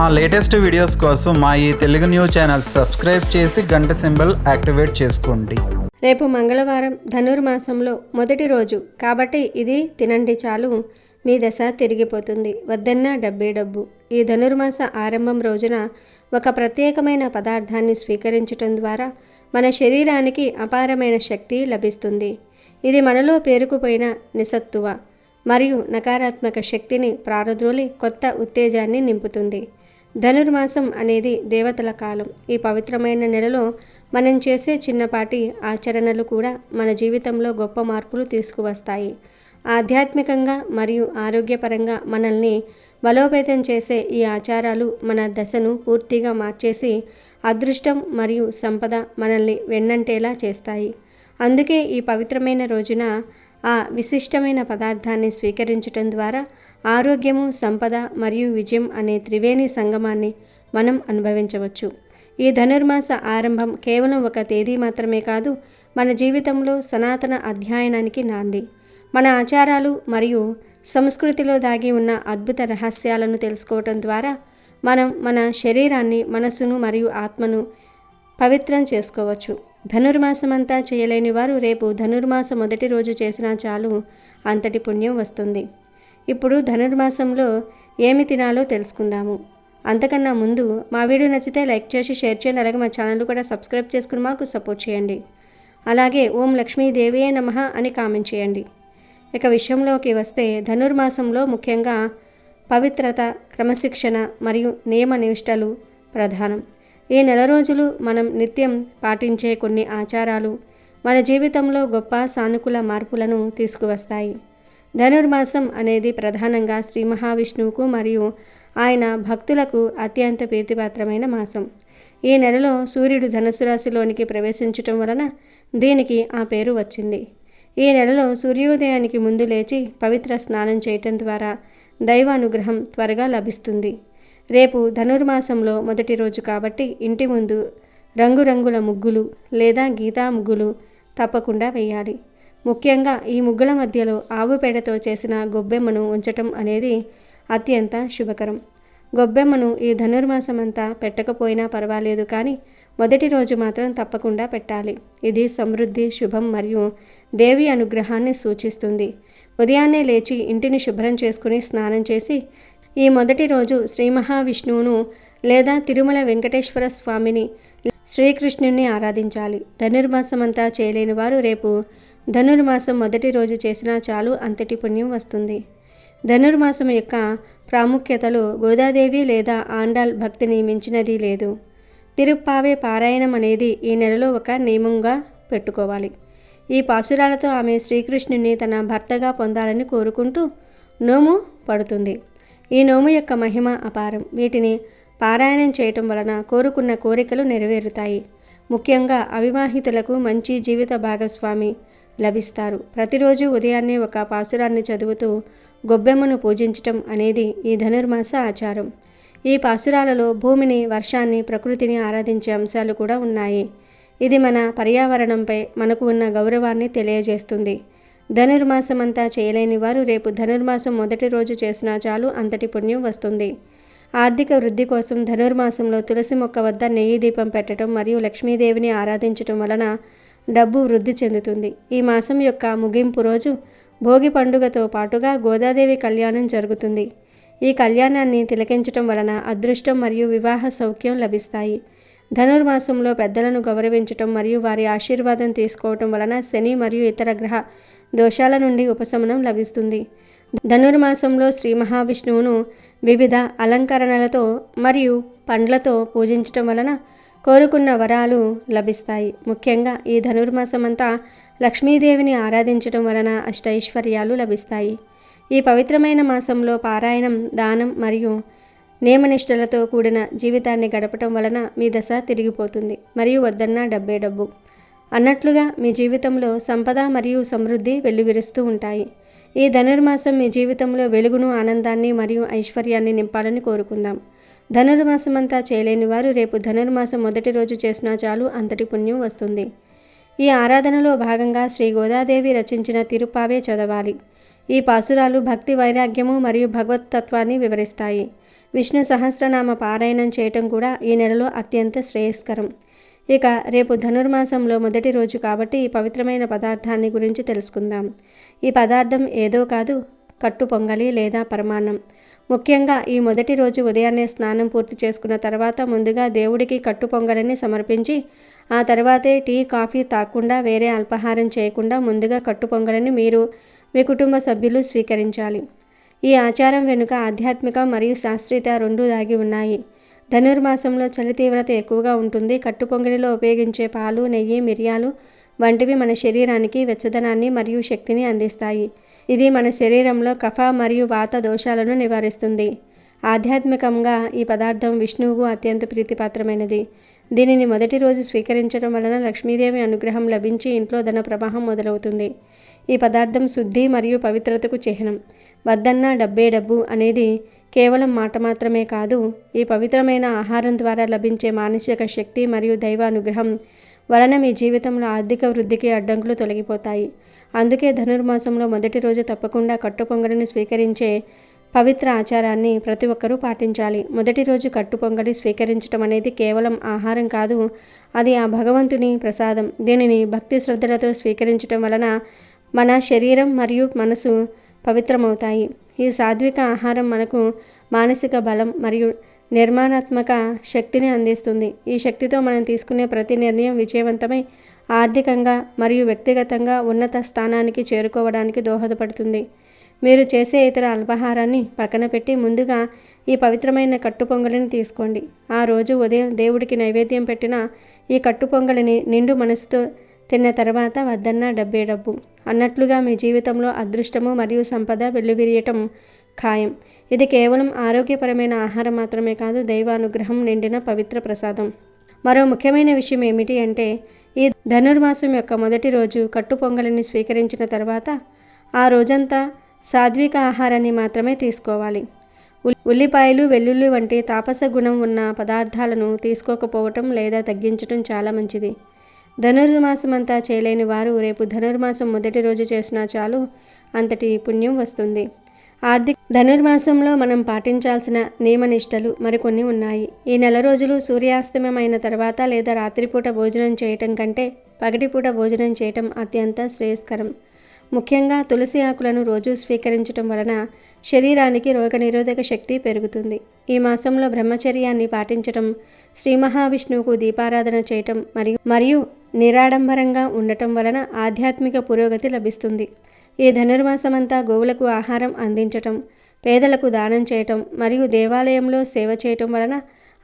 మా latest videos కోసం మా ఈ తెలుగు న్యూస్ ఛానల్ సబ్స్క్రైబ్ చేసి గంట సింబల్ యాక్టివేట్ చేసుకోండి. రేపు మంగళవారం ధనుర్మాసంలో మొదటి రోజు కాబట్టి ఇది తినండి చాలు మీ దశ తిరిగిపోతుంది. వద్దన్నా డబ్బే డబ్బు. ఈ ధనుర్మాస ఆరంభం రోజున ఒక ప్రత్యేకమైన పదార్థాన్ని స్వీకరించటం ద్వారా మన శరీరానికి అపారమైన శక్తి లభిస్తుంది. ఇది మనలో పేరుకుపోయిన నిస్సత్తువ మరియు నకారాత్మక శక్తిని ప్రారద్రోలి కొత్త ఉత్తేజాన్ని నింపుతుంది. ధనుర్మాసం అనేది దేవతల కాలం. ఈ పవిత్రమైన నెలలో మనం చేసే చిన్నపాటి ఆచరణలు కూడా మన జీవితంలో గొప్ప మార్పులు తీసుకువస్తాయి. ఆధ్యాత్మికంగా మరియు ఆరోగ్యపరంగా మనల్ని బలోపేతం చేసే ఈ ఆచారాలు మన దశను పూర్తిగా మార్చేసి అదృష్టం మరియు సంపద మనల్ని వెన్నంటేలా చేస్తాయి. అందుకే ఈ పవిత్రమైన రోజున ఆ విశిష్టమైన పదార్థాన్ని స్వీకరించటం ద్వారా ఆరోగ్యము, సంపద మరియు విజయం అనే త్రివేణి సంగమాన్ని మనం అనుభవించవచ్చు. ఈ ధనుర్మాస ఆరంభం కేవలం ఒక తేదీ మాత్రమే కాదు, మన జీవితంలో సనాతన అధ్యయనానికి నాంది. మన ఆచారాలు మరియు సంస్కృతిలో దాగి ఉన్న అద్భుత రహస్యాలను తెలుసుకోవటం ద్వారా మనం మన శరీరాన్ని, మనసును మరియు ఆత్మను పవిత్రం చేసుకోవచ్చు. ధనుర్మాసమంతా చేయలేని వారు రేపు ధనుర్మాస మొదటి రోజు చేసినా చాలు అంతటి పుణ్యం వస్తుంది. ఇప్పుడు ధనుర్మాసంలో ఏమి తినాలో తెలుసుకుందాము. అంతకన్నా ముందు మా వీడియో నచ్చితే లైక్ చేసి షేర్ చేయండి. అలాగే మా ఛానల్ కూడా సబ్స్క్రైబ్ చేసుకుని మాకు సపోర్ట్ చేయండి. అలాగే ఓం లక్ష్మీదేవియే నమః అని కామెంట్ చేయండి. ఇక విషయంలోకి వస్తే ధనుర్మాసంలో ముఖ్యంగా పవిత్రత, క్రమశిక్షణ మరియు నియమ నిష్టలు ప్రధానం. ఈ నెల రోజులు మనం నిత్యం పాటించే కొన్ని ఆచారాలు మన జీవితంలో గొప్ప సానుకూల మార్పులను తీసుకువస్తాయి. ధనుర్మాసం అనేది ప్రధానంగా శ్రీ మహావిష్ణువుకు మరియు ఆయన భక్తులకు అత్యంత ప్రీతిపాత్రమైన మాసం. ఈ నెలలో సూర్యుడు ధనుసు రాశిలోనికి ప్రవేశించటం వలన దీనికి ఆ పేరు వచ్చింది. ఈ నెలలో సూర్యోదయానికి ముందు లేచి పవిత్ర స్నానం చేయటం ద్వారా దైవానుగ్రహం త్వరగా లభిస్తుంది. రేపు ధనుర్మాసంలో మొదటి రోజు కాబట్టి ఇంటి ముందు రంగురంగుల ముగ్గులు లేదా గీతా ముగ్గులు తప్పకుండా వేయాలి. ముఖ్యంగా ఈ ముగ్గుల మధ్యలో ఆవు పేడతో చేసిన గొబ్బెమ్మను ఉంచటం అనేది అత్యంత శుభకరం. గొబ్బెమ్మను ఈ ధనుర్మాసమంతా పెట్టకపోయినా పర్వాలేదు, కానీ మొదటి రోజు మాత్రం తప్పకుండా పెట్టాలి. ఇది సమృద్ధి, శుభం మరియు దేవి అనుగ్రహాన్ని సూచిస్తుంది. ఉదయాన్నే లేచి ఇంటిని శుభ్రం చేసుకుని స్నానం చేసి ఈ మొదటి రోజు శ్రీ మహావిష్ణువును లేదా తిరుమల వెంకటేశ్వర స్వామిని, శ్రీకృష్ణుని ఆరాధించాలి. ధనుర్మాసమంతా చేయలేని వారు రేపు ధనుర్మాసం మొదటి రోజు చేసినా చాలు అంతటి పుణ్యం వస్తుంది. ధనుర్మాసం యొక్క ప్రాముఖ్యతలో గోదాదేవి లేదా ఆండాల్ భక్తిని మించినది లేదు. తిరుప్పావే పారాయణం అనేది ఈ నెలలో ఒక నియమంగా పెట్టుకోవాలి. ఈ పాసురాలతో ఆమె శ్రీకృష్ణుని తన భర్తగా పొందాలని కోరుకుంటూ నోము పడుతుంది. ఈ నోము యొక్క మహిమ అపారం. వీటిని పారాయణం చేయటం వలన కోరుకున్న కోరికలు నెరవేరుతాయి. ముఖ్యంగా అవివాహితులకు మంచి జీవిత భాగస్వామి లభిస్తారు. ప్రతిరోజు ఉదయాన్నే ఒక పాసురాన్ని చదువుతూ గొబ్బెమ్మను పూజించటం అనేది ఈ ధనుర్మాస ఆచారం. ఈ పాసురాలలో భూమిని, వర్షాన్ని, ప్రకృతిని ఆరాధించే అంశాలు కూడా ఉన్నాయి. ఇది మన పర్యావరణంపై మనకు ఉన్న గౌరవాన్ని తెలియజేస్తుంది. ధనుర్మాసమంతా చేయలేని వారు రేపు ధనుర్మాసం మొదటి రోజు చేసినా చాలు అంతటి పుణ్యం వస్తుంది. ఆర్థిక వృద్ధి కోసం ధనుర్మాసంలో తులసి మొక్క వద్ద నెయ్యి దీపం పెట్టడం మరియు లక్ష్మీదేవిని ఆరాధించటం వలన డబ్బు వృద్ధి చెందుతుంది. ఈ మాసం యొక్క ముగింపు రోజు భోగి పండుగతో పాటుగా గోదాదేవి కళ్యాణం జరుగుతుంది. ఈ కళ్యాణాన్ని తిలకించటం వలన అదృష్టం మరియు వివాహ సౌఖ్యం లభిస్తాయి. ధనుర్మాసంలో పెద్దలను గౌరవించటం మరియు వారి ఆశీర్వాదం తీసుకోవటం వలన శని మరియు ఇతర గ్రహ దోషాల నుండి ఉపశమనం లభిస్తుంది. ధనుర్మాసంలో శ్రీ మహావిష్ణువును వివిధ అలంకరణలతో మరియు పండ్లతో పూజించటం వలన కోరుకున్న వరాలు లభిస్తాయి. ముఖ్యంగా ఈ ధనుర్మాసమంతా లక్ష్మీదేవిని ఆరాధించటం వలన అష్టైశ్వర్యాలు లభిస్తాయి. ఈ పవిత్రమైన మాసంలో పారాయణం, దానం మరియు నియమనిష్టలతో కూడిన జీవితాన్ని గడపటం వలన మీ దశ తిరిగిపోతుంది మరియు వద్దన్నా డబ్బే డబ్బు అన్నట్లుగా మీ జీవితంలో సంపద మరియు సమృద్ధి వెల్లువిరుస్తూ ఉంటాయి. ఈ ధనుర్మాసం మీ జీవితంలో వెలుగును, ఆనందాన్ని మరియు ఐశ్వర్యాన్ని నింపాలని కోరుకుందాం. ధనుర్మాసమంతా చేయలేని వారు రేపు ధనుర్మాసం మొదటి రోజు చేసినా చాలు అంతటి పుణ్యం వస్తుంది. ఈ ఆరాధనలో భాగంగా శ్రీ గోదాదేవి రచించిన తిరుప్పావే చదవాలి. ఈ పాసురాలు భక్తి వైరాగ్యము మరియు భగవతత్వాన్ని వివరిస్తాయి. విష్ణు సహస్రనామ పారాయణం చేయటం కూడా ఈ నెలలో అత్యంత శ్రేయస్కరం. ఇక రేపు ధనుర్మాసంలో మొదటి రోజు కాబట్టి ఈ పవిత్రమైన పదార్థాన్ని గురించి తెలుసుకుందాం. ఈ పదార్థం ఏదో కాదు, కట్టు పొంగలి లేదా పరమాన్నం. ముఖ్యంగా ఈ మొదటి రోజు ఉదయాన్నే స్నానం పూర్తి చేసుకున్న తర్వాత ముందుగా దేవుడికి కట్టు పొంగలిని సమర్పించి ఆ తర్వాతే టీ కాఫీ తాగకుండా వేరే అల్పాహారం చేయకుండా ముందుగా కట్టు పొంగలిని మీరు మీ కుటుంబ సభ్యులు స్వీకరించాలి. ఈ ఆచారం వెనుక ఆధ్యాత్మిక మరియు శాస్త్రీయత రెండూ దాగి ఉన్నాయి. ధనుర్మాసంలో చలి తీవ్రత ఎక్కువగా ఉంటుంది. కట్టు పొంగలిలో ఉపయోగించే పాలు, నెయ్యి, మిరియాలు వంటివి మన శరీరానికి వెచ్చదనాన్ని మరియు శక్తిని అందిస్తాయి. ఇది మన శరీరంలో కఫ మరియు వాత దోషాలను నివారిస్తుంది. ఆధ్యాత్మికంగా ఈ పదార్థం విష్ణువుకు అత్యంత ప్రీతిపాత్రమైనది. దీనిని మొదటి రోజు స్వీకరించడం వలన లక్ష్మీదేవి అనుగ్రహం లభించి ఇంట్లో ధన ప్రవాహం మొదలవుతుంది. ఈ పదార్థం శుద్ధి మరియు పవిత్రతకు చిహ్నం. వద్దన్న డబ్బే డబ్బు అనేది కేవలం మాట మాత్రమే కాదు, ఈ పవిత్రమైన ఆహారం ద్వారా లభించే మానసిక శక్తి మరియు దైవ అనుగ్రహం వలన మీ జీవితంలో ఆర్థిక వృద్ధికి అడ్డంకులు తొలగిపోతాయి. అందుకే ధనుర్మాసంలో మొదటి రోజు తప్పకుండా కట్టు పొంగలిని స్వీకరించే పవిత్ర ఆచారాన్ని ప్రతి ఒక్కరూ పాటించాలి. మొదటి రోజు కట్టు పొంగలి స్వీకరించడం అనేది కేవలం ఆహారం కాదు, అది ఆ భగవంతుని ప్రసాదం. దీనిని భక్తి శ్రద్ధలతో స్వీకరించడం వలన మన శరీరం మరియు మనసు పవిత్రమవుతాయి. ఈ సాత్విక ఆహారం మనకు మానసిక బలం మరియు నిర్మాణాత్మక శక్తిని అందిస్తుంది. ఈ శక్తితో మనం తీసుకునే ప్రతి నిర్ణయం విజయవంతమై ఆర్థికంగా మరియు వ్యక్తిగతంగా ఉన్నత స్థానానికి చేరుకోవడానికి దోహదపడుతుంది. మీరు చేసే ఇతర అల్పాహారాన్ని పక్కన పెట్టి ముందుగా ఈ పవిత్రమైన కట్టు పొంగలిని తీసుకోండి. ఆ రోజు ఉదయం దేవుడికి నైవేద్యం పెట్టిన ఈ కట్టు పొంగలిని నిండు మనసుతో తిన్న తర్వాత వద్దన్న డబ్బే డబ్బు అన్నట్లుగా మీ జీవితంలో అదృష్టము మరియు సంపద వెల్లువిరియటం ఖాయం. ఇది కేవలం ఆరోగ్యపరమైన ఆహారం మాత్రమే కాదు, దైవానుగ్రహం నిండిన పవిత్ర ప్రసాదం. మరో ముఖ్యమైన విషయం ఏమిటి అంటే ఈ ధనుర్మాసం యొక్క మొదటి రోజు కట్టు పొంగలిని స్వీకరించిన తర్వాత ఆ రోజంతా సాత్విక ఆహారాన్ని మాత్రమే తీసుకోవాలి. ఉల్లిపాయలు, వెల్లుల్లి వంటి తాపస గుణం ఉన్న పదార్థాలను తీసుకోకపోవటం లేదా తగ్గించడం చాలా మంచిది. ధనుర్మాసం అంతా చేయలేని వారు రేపు ధనుర్మాసం మొదటి రోజు చేసినా చాలు, అంతటి పుణ్యం వస్తుంది. ధనుర్మాసంలో మనం పాటించాల్సిన నియమనిష్టలు మరికొన్ని ఉన్నాయి. ఈ నెల రోజులు సూర్యాస్తమయమైన తర్వాత లేదా రాత్రిపూట భోజనం చేయటం కంటే పగటిపూట భోజనం చేయటం అత్యంత శ్రేయస్కరం. ముఖ్యంగా తులసి ఆకులను రోజు స్వీకరించడం వలన శరీరానికి రోగనిరోధక శక్తి పెరుగుతుంది. ఈ మాసంలో బ్రహ్మచర్యాన్ని పాటించటం, శ్రీ మహావిష్ణువుకు దీపారాధన చేయటం మరియు నిరాడంబరంగా ఉండటం వలన ఆధ్యాత్మిక పురోగతి లభిస్తుంది. ఈ ధనుర్మాసమంతా గోవులకు ఆహారం అందించటం, పేదలకు దానం చేయటం మరియు దేవాలయంలో సేవ చేయటం వలన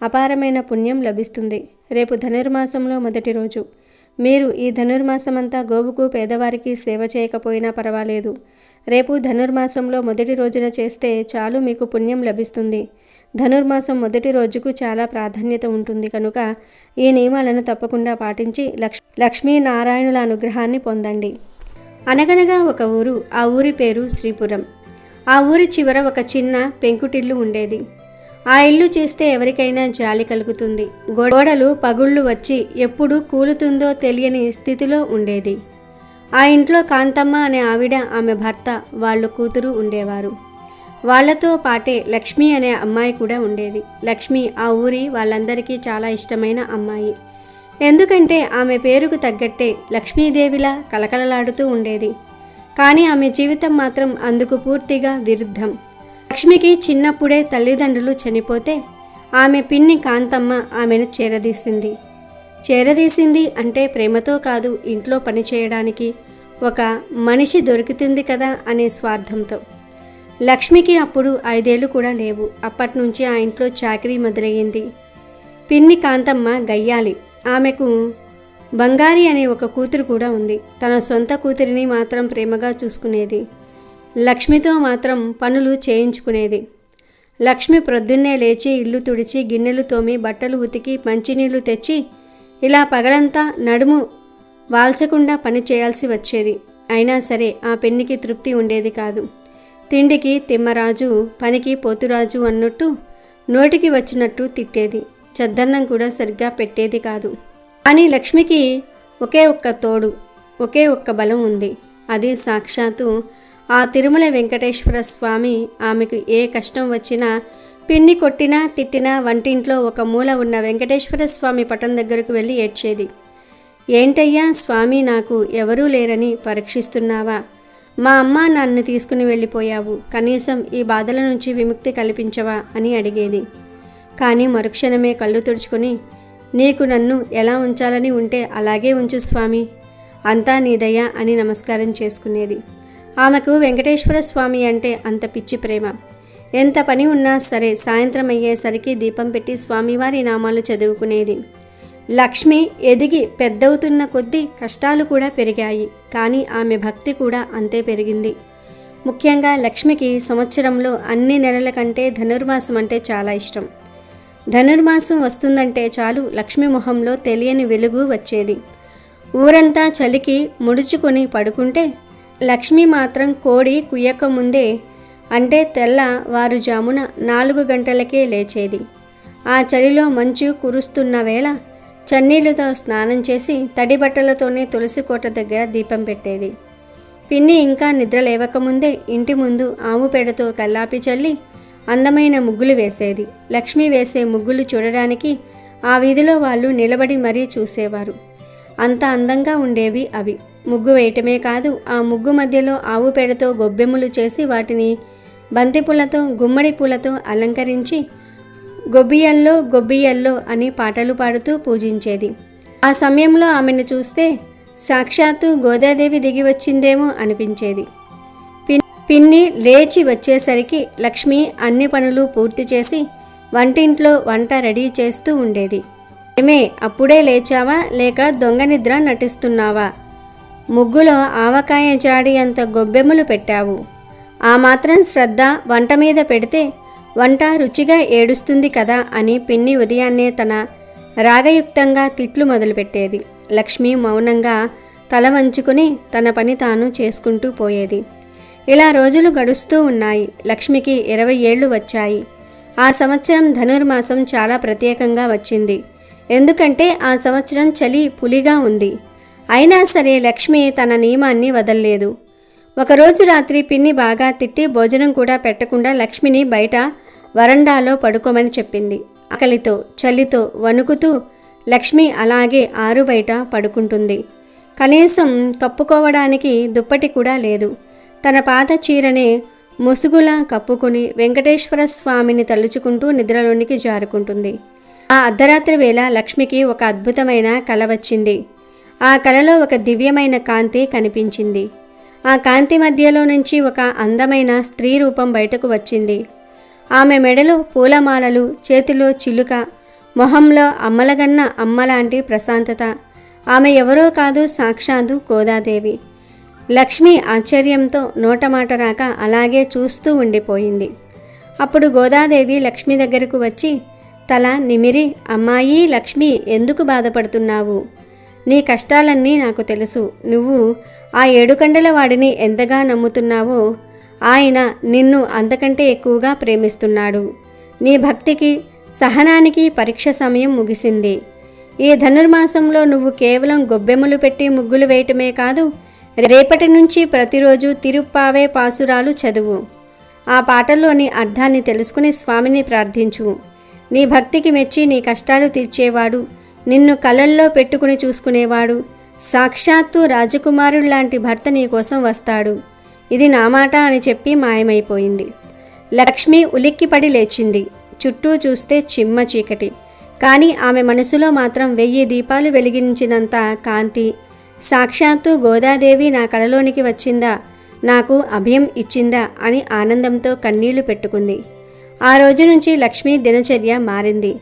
అపారమైన పుణ్యం లభిస్తుంది. రేపు ధనుర్మాసంలో మొదటి రోజు. మీరు ఈ ధనుర్మాసమంతా గోవుకు, పేదవారికి సేవ చేయకపోయినా పర్వాలేదు. రేపు ధనుర్మాసంలో మొదటి రోజున చేస్తే చాలు, మీకు పుణ్యం లభిస్తుంది. ధనుర్మాసం మొదటి రోజుకు చాలా ప్రాధాన్యత ఉంటుంది కనుక ఈ నియమాలను తప్పకుండా పాటించి లక్ష్మీనారాయణుల అనుగ్రహాన్ని పొందండి. అనగనగా ఒక ఊరు. ఆ ఊరి పేరు శ్రీపురం. ఆ ఊరి చివర ఒక చిన్న పెంకుటిల్లు ఉండేది. ఆ ఇల్లు చేస్తే ఎవరికైనా జాలి కలుగుతుంది. గోడలు పగుళ్ళు వచ్చి ఎప్పుడు కూలుతుందో తెలియని స్థితిలో ఉండేది. ఆ ఇంట్లో కాంతమ్మ అనే ఆవిడ, ఆమె భర్త, వాళ్ళు కూతురు ఉండేవారు. వాళ్లతో పాటే లక్ష్మి అనే అమ్మాయి కూడా ఉండేది. లక్ష్మి ఆ ఊరి వాళ్ళందరికీ చాలా ఇష్టమైన అమ్మాయి. ఎందుకంటే ఆమె పేరుకు తగ్గట్టే లక్ష్మీదేవిలా కలకలలాడుతూ ఉండేది. కానీ ఆమె జీవితం మాత్రం అందుకు పూర్తిగా విరుద్ధం. లక్ష్మికి చిన్నప్పుడే తల్లిదండ్రులు చనిపోతే ఆమె పిన్ని కాంతమ్మ ఆమెను చేరదీసింది అంటే ప్రేమతో కాదు, ఇంట్లో పని చేయడానికి ఒక మనిషి దొరుకుతుంది కదా అనే స్వార్థంతో. లక్ష్మికి అప్పుడు 5 ఏళ్ళు కూడా లేవు. అప్పటినుంచి ఆ ఇంట్లో చాకరీ మొదలయ్యింది. పిన్ని కాంతమ్మ గయ్యాలి. ఆమెకు బంగారి అనే ఒక కూతురు కూడా ఉంది. తన సొంత కూతురిని మాత్రం ప్రేమగా చూసుకునేది. లక్ష్మితో మాత్రం పనులు చేయించుకునేది. లక్ష్మి ప్రొద్దున్నే లేచి ఇల్లు తుడిచి, గిన్నెలు తోమి, బట్టలు ఉతికి, మంచినీళ్లు తెచ్చి ఇలా పగలంతా నడుము వాల్చకుండా పని చేయాల్సి వచ్చేది. అయినా సరే ఆ పెన్నికి తృప్తి ఉండేది కాదు. తిండికి తిమ్మరాజు, పనికి పోతురాజు అన్నట్టు నోటికి వచ్చినట్టు తిట్టేది. చద్దన్నం కూడా సరిగ్గా పెట్టేది కాదు. కానీ లక్ష్మికి ఒకే ఒక్క తోడు, ఒకే ఒక్క బలం ఉంది. అది సాక్షాత్తు ఆ తిరుమల వెంకటేశ్వర స్వామి ఆమెకు ఏ కష్టం వచ్చినా, పిన్ని కొట్టినా తిట్టినా వంటింట్లో ఒక మూల ఉన్న వెంకటేశ్వర స్వామి పటం దగ్గరకు వెళ్ళి ఏడ్చేది. ఏంటయ్యా స్వామి, నాకు ఎవరూ లేరని పరీక్షిస్తున్నావా? మా అమ్మ నన్ను తీసుకుని వెళ్ళిపోయావు, కనీసం ఈ బాధల నుంచి విముక్తి కల్పించవా అని అడిగేది. కానీ మరుక్షణమే కళ్ళు తుడుచుకొని, నీకు నన్ను ఎలా ఉంచాలని ఉంటే అలాగే ఉంచు స్వామి, అంతా నీ దయ అని నమస్కారం చేసుకునేది. ఆమెకు వెంకటేశ్వర స్వామి అంటే అంత పిచ్చి ప్రేమ. ఎంత పని ఉన్నా సరే సాయంత్రం అయ్యేసరికి దీపం పెట్టి స్వామివారి నామాలు చదువుకునేది. లక్ష్మి ఎదిగి పెద్దవుతున్న కొద్దీ కష్టాలు కూడా పెరిగాయి, కానీ ఆమె భక్తి కూడా అంతే పెరిగింది. ముఖ్యంగా లక్ష్మికి సంవత్సరంలో అన్ని నెలల కంటే ధనుర్మాసం అంటే చాలా ఇష్టం. ధనుర్మాసం వస్తుందంటే చాలు లక్ష్మి మొహంలో తెలియని వెలుగు వచ్చేది. ఊరంతా చలికి ముడుచుకొని పడుకుంటే లక్ష్మి మాత్రం కోడి కుయ్యక ముందే, అంటే తెల్లవారుజామున 4 గంటలకే లేచేది. ఆ చలిలో మంచు కురుస్తున్న వేళ చన్నీళ్లతో స్నానం చేసి తడి బట్టలతోనే తులసి కోట దగ్గర దీపం పెట్టేది. పిన్ని ఇంకా నిద్ర లేవకముందే ఇంటి ముందు ఆవు పేడతో కల్లాపి చల్లి అందమైన ముగ్గులు వేసేది. లక్ష్మి వేసే ముగ్గులు చూడడానికి ఆ వీధిలో వాళ్ళు నిలబడి మరీ చూసేవారు. అంత అందంగా ఉండేవి అవి. ముగ్గు వేయటమే కాదు, ఆ ముగ్గు మధ్యలో ఆవు పేడతో గొబ్బెమ్మలు చేసి వాటిని బంతిపూలతో గుమ్మడి పూలతో అలంకరించి గొబ్బియల్లో గొబ్బియల్లో అని పాటలు పాడుతూ పూజించేది. ఆ సమయంలో ఆమెను చూస్తే సాక్షాత్తు గోదాదేవి దిగి వచ్చిందేమో అనిపించేది. పిన్ని లేచి వచ్చేసరికి లక్ష్మి అన్ని పనులు పూర్తి చేసి వంటింట్లో వంట రెడీ చేస్తూ ఉండేది. ఏమే, అప్పుడే లేచావా లేక దొంగ నిద్ర నటిస్తున్నావా? ముగ్గులో ఆవకాయ జాడి అంత గొబ్బెమ్మలు పెట్టావు. ఆ మాత్రం శ్రద్ధ వంట మీద పెడితే వంట రుచిగా ఏడుస్తుంది కదా అని పిన్ని ఉదయాన్నే తన రాగయుక్తంగా తిట్లు మొదలుపెట్టేది. లక్ష్మి మౌనంగా తల వంచుకుని తన పని తాను చేసుకుంటూ పోయేది. ఇలా రోజులు గడుస్తూ ఉన్నాయి. లక్ష్మికి 20 ఏళ్ళు వచ్చాయి. ఆ సంవత్సరం ధనుర్మాసం చాలా ప్రత్యేకంగా వచ్చింది. ఎందుకంటే ఆ సంవత్సరం చలి పులిగా ఉంది. అయినా సరే లక్ష్మి తన నియమాన్ని వదల్లేదు. ఒకరోజు రాత్రి పిన్ని బాగా తిట్టి భోజనం కూడా పెట్టకుండా లక్ష్మిని బయట వరండాలో పడుకోమని చెప్పింది. ఆకలితో చలితో వణుకుతూ లక్ష్మి అలాగే ఆరు బయట పడుకుంటుంది. కనీసం కప్పుకోవడానికి దుప్పటి కూడా లేదు. తన పాత చీరనే ముసుగులా కప్పుకొని వెంకటేశ్వర స్వామిని తలుచుకుంటూ నిద్రలోనికి జారుకుంటుంది. ఆ అర్ధరాత్రి వేళ లక్ష్మికి ఒక అద్భుతమైన కల వచ్చింది. ఆ కలలో ఒక దివ్యమైన కాంతి కనిపించింది. ఆ కాంతి మధ్యలో నుంచి ఒక అందమైన స్త్రీ రూపం బయటకు వచ్చింది. ఆమె మెడలో పూలమాలలు, చేతిలో చిలుక, మొహంలో అమ్మలగన్న అమ్మలాంటి ప్రశాంతత. ఆమె ఎవరో కాదు, సాక్షాత్తు గోదాదేవి. లక్ష్మి ఆశ్చర్యంతో నోటమాట రాక అలాగే చూస్తూ ఉండిపోయింది. అప్పుడు గోదాదేవి లక్ష్మి దగ్గరకు వచ్చి తల నిమిరి, అమ్మాయి లక్ష్మి, ఎందుకు బాధపడుతున్నావు? నీ కష్టాలన్నీ నాకు తెలుసు. నువ్వు ఆ 7 కండల వాడిని ఎంతగా నమ్ముతున్నావో ఆయన నిన్ను అంతకంటే ఎక్కువగా ప్రేమిస్తున్నాడు. నీ భక్తికి సహనానికి పరీక్ష సమయం ముగిసింది. ఈ ధనుర్మాసంలో నువ్వు కేవలం గొబ్బెమ్మలు పెట్టి ముగ్గులు వేయటమే కాదు, రేపటి నుంచి ప్రతిరోజు తిరుప్పావే పాసురాలు చదువు. ఆ పాటల్లోని అర్థాన్ని తెలుసుకుని స్వామిని ప్రార్థించు. నీ భక్తికి మెచ్చి నీ కష్టాలు తీర్చేవాడు, నిన్ను కలల్లో పెట్టుకుని చూసుకునేవాడు, సాక్షాత్తు రాజకుమారుల్లాంటి భర్త నీ కోసం వస్తాడు. ఇది నా మాట అని చెప్పి మాయమైపోయింది. లక్ష్మి ఉలిక్కిపడి లేచింది. చుట్టూ చూస్తే చిమ్మ చీకటి. కానీ ఆమె మనసులో మాత్రం 1000 దీపాలు వెలిగించినంత కాంతి. సాక్షాత్తు గోదాదేవి నా కలలోనికి వచ్చిందా, నాకు అభయం ఇచ్చిందా అని ఆనందంతో కన్నీళ్లు పెట్టుకుంది. ఆ రోజు నుంచి లక్ష్మి దినచర్య మారింది.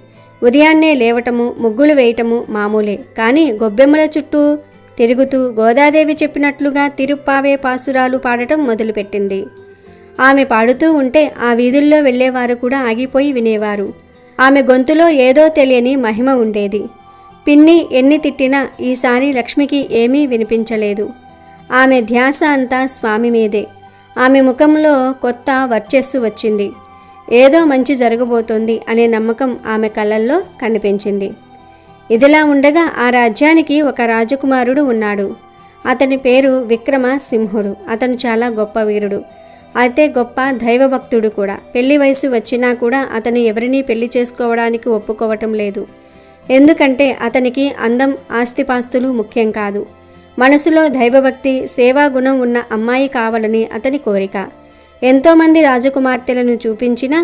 ఉదయాన్నే లేవటము, ముగ్గులు వేయటము మామూలే, కానీ గొబ్బెమ్మల చుట్టూ తిరుగుతూ గోదాదేవి చెప్పినట్లుగా తిరుప్పావే పాసురాలు పాడటం మొదలుపెట్టింది. ఆమె పాడుతూ ఉంటే ఆ వీధుల్లో వెళ్ళేవారు కూడా ఆగిపోయి వినేవారు. ఆమె గొంతులో ఏదో తెలియని మహిమ ఉండేది. పిన్ని ఎన్ని తిట్టినా ఈసారి లక్ష్మికి ఏమీ వినిపించలేదు. ఆమె ధ్యాస అంతా స్వామి మీదే. ఆమె ముఖంలో కొత్త వర్చస్సు వచ్చింది. ఏదో మంచి జరగబోతోంది అనే నమ్మకం ఆమె కళ్ళల్లో కనిపించింది. ఇదిలా ఉండగా ఆ రాజ్యానికి ఒక రాజకుమారుడు ఉన్నాడు. అతని పేరు విక్రమసింహుడు. అతను చాలా గొప్ప వీరుడు, అయితే గొప్ప దైవభక్తుడు కూడా. పెళ్లి వయసు వచ్చినా కూడా అతను ఎవరినీ పెళ్లి చేసుకోవడానికి ఒప్పుకోవటం లేదు. ఎందుకంటే అతనికి అందం, ఆస్తిపాస్తులు ముఖ్యం కాదు. మనసులో దైవభక్తి, సేవాగుణం ఉన్న అమ్మాయి కావాలని అతని కోరిక. ఎంతోమంది రాజకుమార్తెలను చూపించినా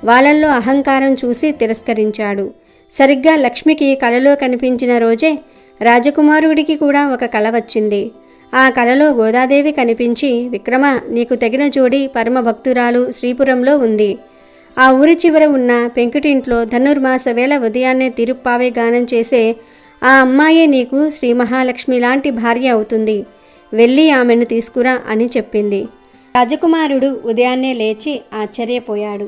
వాళ్ళల్లో అహంకారం చూసి తిరస్కరించాడు. సరిగ్గా లక్ష్మికి కలలో కనిపించిన రోజే రాజకుమారుడికి కూడా ఒక కల వచ్చింది. ఆ కలలో గోదాదేవి కనిపించి, విక్రమ, నీకు తగిన జోడి పరమభక్తురాలు శ్రీపురంలో ఉంది. ఆ ఊరి చివర ఉన్న పెంకుటింట్లో ధనుర్మాస వేళ ఉదయాన్నే తిరుప్పావే గానం చేసే ఆ అమ్మాయే నీకు శ్రీ మహాలక్ష్మి లాంటి భార్య అవుతుంది. వెళ్ళి ఆమెను తీసుకురా అని చెప్పింది. రాజకుమారుడు ఉదయాన్నే లేచి ఆశ్చర్యపోయాడు.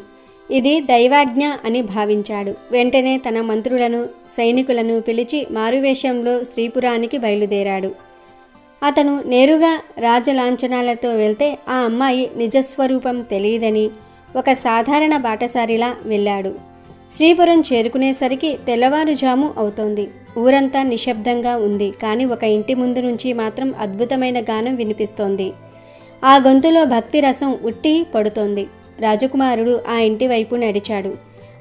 ఇది దైవాజ్ఞ అని భావించాడు. వెంటనే తన మంత్రులను, సైనికులను పిలిచి మారువేషంలో శ్రీపురానికి బయలుదేరాడు. అతను నేరుగా రాజలాంఛనాలతో వెళ్తే ఆ అమ్మాయి నిజస్వరూపం తెలియదని ఒక సాధారణ బాటసారిలా వెళ్ళాడు. శ్రీపురం చేరుకునేసరికి తెల్లవారుజాము అవుతోంది. ఊరంతా నిశ్శబ్దంగా ఉంది. కానీ ఒక ఇంటి ముందు నుంచి మాత్రం అద్భుతమైన గానం వినిపిస్తోంది. ఆ గొంతులో భక్తి రసం ఉట్టి పడుతోంది. రాజకుమారుడు ఆ ఇంటి వైపు నడిచాడు.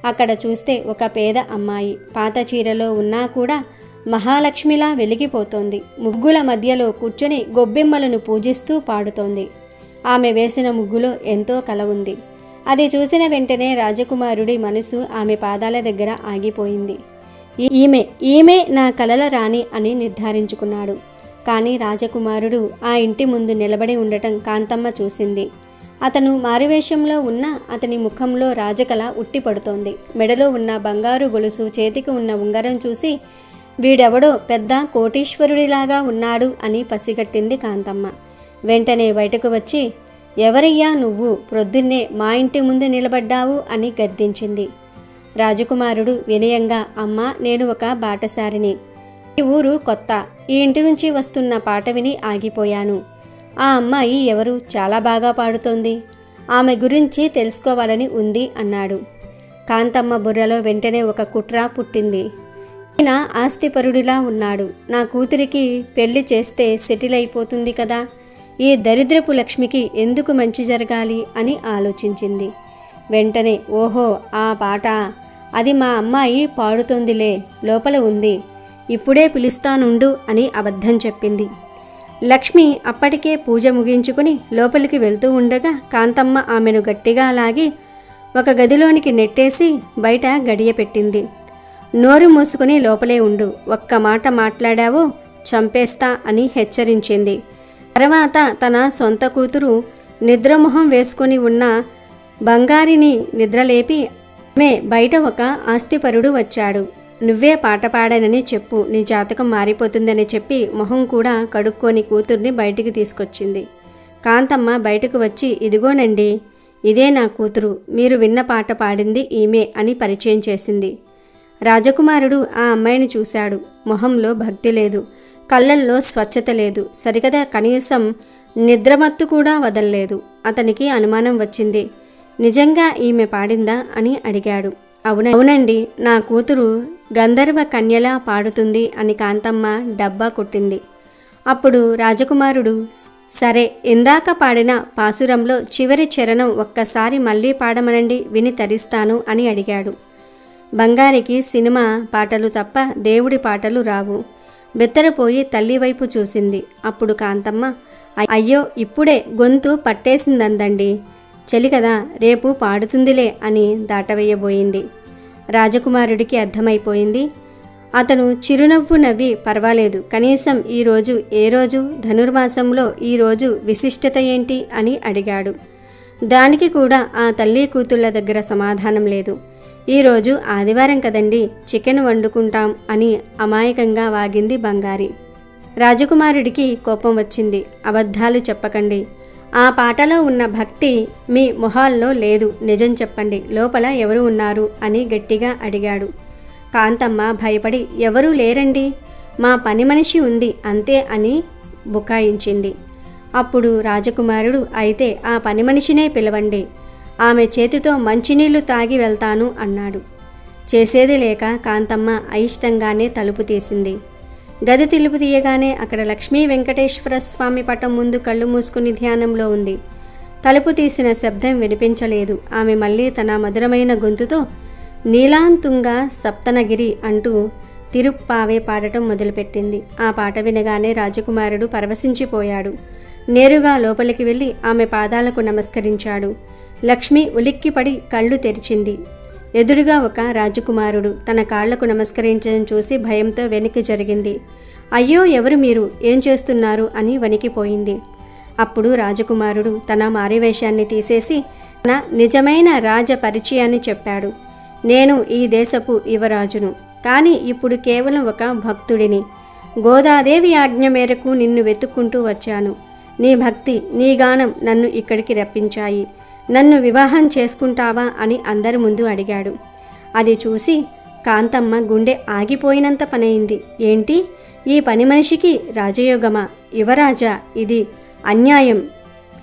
అక్కడ చూస్తే ఒక పేద అమ్మాయి పాత చీరలో ఉన్నా కూడా మహాలక్ష్మిలా వెలిగిపోతోంది. ముగ్గుల మధ్యలో కూర్చొని గొబ్బెమ్మలను పూజిస్తూ పాడుతోంది. ఆమె వేసిన ముగ్గులో ఎంతో కల ఉంది. అది చూసిన వెంటనే రాజకుమారుడి మనసు ఆమె పాదాల దగ్గర ఆగిపోయింది. ఈమె నా కలల రాణి అని నిర్ధారించుకున్నాడు. కానీ రాజకుమారుడు ఆ ఇంటి ముందు నిలబడి ఉండటం కాంతమ్మ చూసింది. అతను మారువేషంలో ఉన్న అతని ముఖంలో రాజకళ ఉట్టిపడుతోంది. మెడలో ఉన్న బంగారు గొలుసు, చేతికి ఉన్న ఉంగరం చూసి వీడెవడో పెద్ద కోటీశ్వరుడిలాగా ఉన్నాడు అని పసిగట్టింది కాంతమ్మ. వెంటనే బయటకు వచ్చి, ఎవరయ్యా నువ్వు, ప్రొద్దున్నే మా ఇంటి ముందు నిలబడ్డావు అని గద్దించింది. రాజకుమారుడు వినయంగా, అమ్మ, నేను ఒక బాటసారిని. ఈ ఊరు కొత్త. ఈ ఇంటి నుంచి వస్తున్న పాట విని ఆగిపోయాను. ఆ అమ్మాయి ఎవరు? చాలా బాగా పాడుతోంది. ఆమె గురించి తెలుసుకోవాలని ఉంది అన్నాడు. కాంతమ్మ బుర్రలో వెంటనే ఒక కుట్ర పుట్టింది. ఈయన ఆస్తిపరుడిలా ఉన్నాడు. నా కూతురికి పెళ్లి చేస్తే సెటిల్ అయిపోతుంది కదా. ఈ దరిద్రపు లక్ష్మికి ఎందుకు మంచి జరగాలి అని ఆలోచించింది. వెంటనే, ఓహో, ఆ పాట, అది మా అమ్మాయి పాడుతోందిలే, లోపల ఉంది, ఇప్పుడే పిలుస్తానుండు అని అబద్ధం చెప్పింది. లక్ష్మి అప్పటికే పూజ ముగించుకుని లోపలికి వెళ్తూ ఉండగా కాంతమ్మ ఆమెను గట్టిగా లాగి ఒక గదిలోనికి నెట్టేసి బయట గడియ పెట్టింది. నోరు మూసుకుని లోపలే ఉండు, ఒక్క మాట మాట్లాడావో చంపేస్తా అని హెచ్చరించింది. తర్వాత తన సొంత కూతురు నిద్రమొహం వేసుకుని ఉన్న బంగారిని నిద్రలేపి, ఆమె బయట ఒక ఆస్తిపరుడు వచ్చాడు, నువ్వే పాట పాడానని చెప్పు, నీ జాతకం మారిపోతుందని చెప్పి మొహం కూడా కడుక్కొని కూతుర్ని బయటికి తీసుకొచ్చింది. కాంతమ్మ బయటకు వచ్చి, ఇదిగోనండి, ఇదే నా కూతురు, మీరు విన్న పాట పాడింది ఈమె అని పరిచయం చేసింది. రాజకుమారుడు ఆ అమ్మాయిని చూశాడు. మొహంలో భక్తి లేదు, కళ్ళల్లో స్వచ్ఛత లేదు, సరికదా కనీసం నిద్రమత్తు కూడా వదల్లేదు. అతనికి అనుమానం వచ్చింది. నిజంగా ఈమె పాడిందా అని అడిగాడు. అవునండి, నా కూతురు గంధర్వ కన్యలా పాడుతుంది అని కాంతమ్మ డబ్బా కొట్టింది. అప్పుడు రాజకుమారుడు, సరే, ఇందాక పాడిన పాసురంలో చివరి చరణం ఒక్కసారి మళ్ళీ పాడమనండి, విని తరిస్తాను అని అడిగాడు. బంగారికి సినిమా పాటలు తప్ప దేవుడి పాటలు రావు. బెత్తరపోయి తల్లి వైపు చూసింది. అప్పుడు కాంతమ్మ, అయ్యో, ఇప్పుడే గొంతు పట్టేసిందందండి, చలి కదా, రేపు పాడుతుందిలే అని దాటవేయబోయింది. రాజకుమారుడికి అర్థమైపోయింది. అతను చిరునవ్వు నవ్వి, పర్వాలేదు, కనీసం ఈరోజు ఏ రోజు, ధనుర్మాసంలో ఈరోజు విశిష్టత ఏంటి అని అడిగాడు. దానికి కూడా ఆ తల్లి కూతుళ్ళ దగ్గర సమాధానం లేదు. ఈరోజు ఆదివారం కదండి, చికెన్ వండుకుంటాం అని అమాయకంగా వాగింది బంగారి. రాజకుమారుడికి కోపం వచ్చింది. అబద్ధాలు చెప్పకండి, ఆ పాటలో ఉన్న భక్తి మీ మొహాల్లో లేదు, నిజం చెప్పండి, లోపల ఎవరు ఉన్నారు అని గట్టిగా అడిగాడు. కాంతమ్మ భయపడి, ఎవరూ లేరండి, మా పని మనిషి ఉంది అంతే అని బుకాయించింది. అప్పుడు రాజకుమారుడు, అయితే ఆ పని మనిషినే పిలవండి, ఆమె చేతితో మంచినీళ్లు తాగి వెళ్తాను అన్నాడు. చేసేది లేక కాంతమ్మ అయిష్టంగానే తలుపు తీసింది. గది తలుపు తీయగానే అక్కడ లక్ష్మీ వెంకటేశ్వర స్వామి పటం ముందు కళ్ళు మూసుకుని ధ్యానంలో ఉంది. తలుపు తీసిన శబ్దం వినిపించలేదు. ఆమె మళ్ళీ తన మధురమైన గొంతుతో నీలాంతుంగా సప్తనగిరి అంటూ తిరుప్పావే పాడటం మొదలుపెట్టింది. ఆ పాట వినగానే రాజకుమారుడు పరవశించిపోయాడు. నేరుగా లోపలికి వెళ్ళి ఆమె పాదాలకు నమస్కరించాడు. లక్ష్మి ఉలిక్కిపడి కళ్ళు తెరిచింది. ఎదురుగా ఒక రాజకుమారుడు తన కాళ్లకు నమస్కరించడం చూసి భయంతో వెనక్కి జరిగింది. అయ్యో, ఎవరు మీరు? ఏం చేస్తున్నారు అని వణికిపోయింది. అప్పుడు రాజకుమారుడు తన మారివేషాన్ని తీసేసి తన నిజమైన రాజ పరిచయాన్ని చెప్పాడు. నేను ఈ దేశపు యువరాజును, కానీ ఇప్పుడు కేవలం ఒక భక్తుడిని. గోదాదేవి ఆజ్ఞ మేరకు నిన్ను వెతుక్కుంటూ వచ్చాను. నీ భక్తి, నీ గానం నన్ను ఇక్కడికి రప్పించాయి. నన్ను వివాహం చేసుకుంటావా అని అందరి ముందు అడిగాడు. అది చూసి కాంతమ్మ గుండె ఆగిపోయినంత పనైంది. ఏంటి, ఈ పని మనిషికి రాజయోగమా? యువరాజా, ఇది అన్యాయం.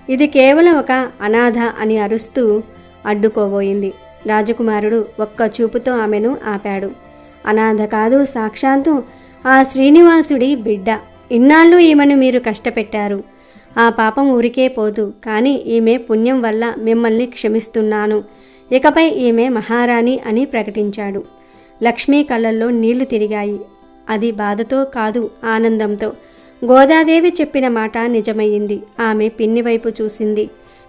ఇది కేవలం ఒక అనాథ అని అరుస్తూ అడ్డుకోబోయింది. రాజకుమారుడు ఒక్క చూపుతో ఆమెను ఆపాడు. అనాథ కాదు, సాక్షాత్తు ఆ శ్రీనివాసుడి బిడ్డ. ఇన్నాళ్ళు ఈమెను మీరు కష్టపెట్టారు. ఆ పాపం ఊరికే పోదు, కానీ ఈమె పుణ్యం వల్ల మిమ్మల్ని క్షమిస్తున్నాను. ఇకపై ఈమె మహారాణి అని ప్రకటించాడు. లక్ష్మీ కళ్ళల్లో నీళ్లు తిరిగాయి. అది బాధతో కాదు, ఆనందంతో. గోదాదేవి చెప్పిన మాట నిజమయ్యింది. ఆమె పిన్ని వైపు చూసింది.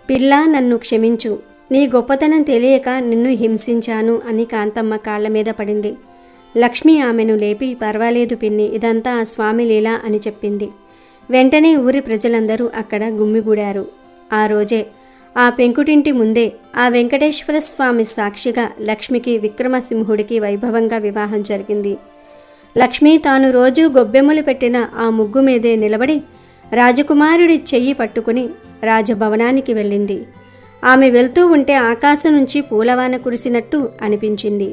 పిల్ల, నన్ను క్షమించు. నీ గొప్పతనం తెలియక నిన్ను హింసించాను అని కాంతమ్మ కాళ్ల మీద పడింది. లక్ష్మి ఆమెను లేపి, పర్వాలేదు పిన్ని, ఇదంతా ఆ స్వామి లీల అని చెప్పింది. వెంటనే ఊరి ప్రజలందరూ అక్కడ గుమ్మిగూడారు. ఆ రోజే ఆ పెంకుటింటి ముందే ఆ వెంకటేశ్వర స్వామి సాక్షిగా లక్ష్మికి విక్రమసింహుడికి వైభవంగా వివాహం జరిగింది. లక్ష్మి తాను రోజూ గొబ్బెమ్మలు పెట్టిన ఆ ముగ్గు మీదే నిలబడి రాజకుమారుడి చెయ్యి పట్టుకుని రాజభవనానికి వెళ్ళింది. ఆమె వెళ్తూ ఉంటే ఆకాశం నుంచి పూలవాన కురిసినట్టు అనిపించింది.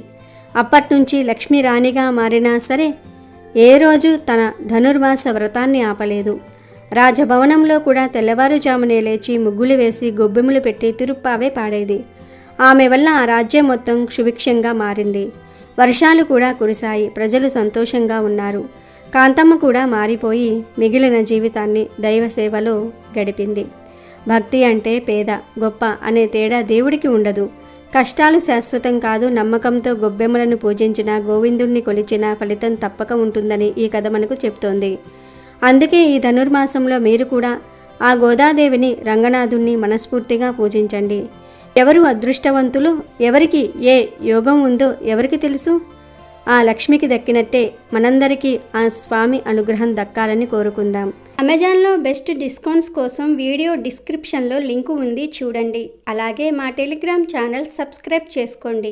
అప్పట్నుంచి లక్ష్మీ రాణిగా మారినా సరే ఏ రోజు తన ధనుర్మాస వ్రతాన్ని ఆపలేదు. రాజభవనంలో కూడా తెల్లవారుజామునే లేచి ముగ్గులు వేసి గొబ్బెమ్మలు పెట్టి తిరుప్పావే పాడేది. ఆమె వల్ల ఆ రాజ్యం మొత్తం సుభిక్షంగా మారింది. వర్షాలు కూడా కురిశాయి. ప్రజలు సంతోషంగా ఉన్నారు. కాంతమ్మ కూడా మారిపోయి మిగిలిన జీవితాన్ని దైవ సేవలో గడిపింది. భక్తి అంటే పేద గొప్ప అనే తేడా దేవుడికి ఉండదు. కష్టాలు శాశ్వతం కాదు. నమ్మకంతో గొబ్బెమ్మలను పూజించిన, గోవిందుణ్ణి కొలిచిన ఫలితం తప్పక ఉంటుందని ఈ కథ మనకు చెప్తోంది. అందుకే ఈ ధనుర్మాసంలో మీరు కూడా ఆ గోదాదేవిని, రంగనాథుణ్ణి మనస్ఫూర్తిగా పూజించండి. ఎవరు అదృష్టవంతులు, ఎవరికి ఏ యోగం ఉందో ఎవరికి తెలుసు? ఆ లక్ష్మికి దక్కినట్టే మనందరికీ ఆ స్వామి అనుగ్రహం దక్కాలని కోరుకుందాం. అమెజాన్లో బెస్ట్ డిస్కౌంట్స్ కోసం వీడియో డిస్క్రిప్షన్లో లింకు ఉంది, చూడండి. అలాగే మా టెలిగ్రామ్ ఛానల్ సబ్స్క్రైబ్ చేసుకోండి.